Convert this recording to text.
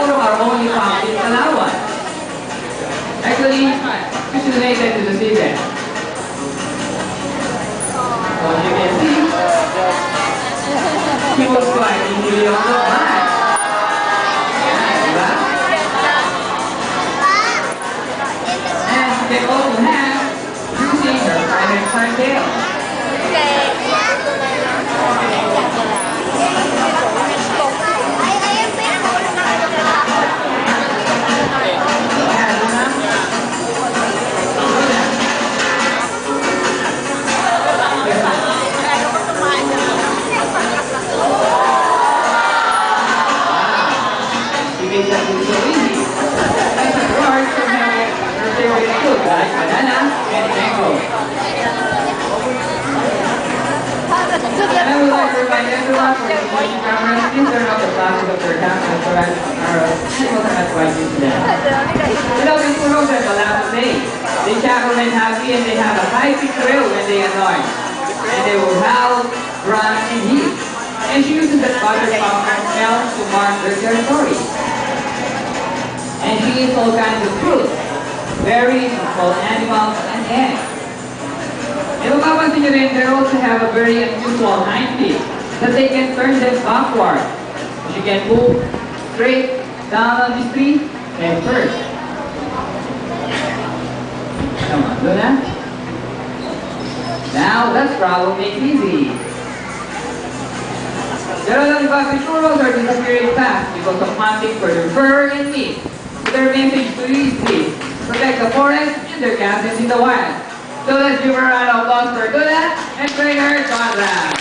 Puro are only found in Palawan. Actually, it's related to the season. So as you can see, he was quite easily on the back. And they also have using her private time tail. And I would like to remind everyone for the watching cameras, please turn off the flashes of their cameras so as animals are not biting to them. Without these turtles have a lot to say. They cackle when happy and they have a high-pitched thrill when they annoy. And they will howl, run, and heat. And she uses that butter popcorn smell to mark their territory. And she eats all kinds of fruits, berries, small animals, and eggs. And mapapansin nyo rin, they also have a very unusual hind feet that they can turn them backward. She can move straight down on this tree and first. Come on, do that. Now, let's problem it easy. Pero lang iba, turtles are disappearing fast because of hunting for their fur and meat. So their message to you is please protect the forest and their castles in the wild. So let's give her a round of applause for Duna and trainer Conrad.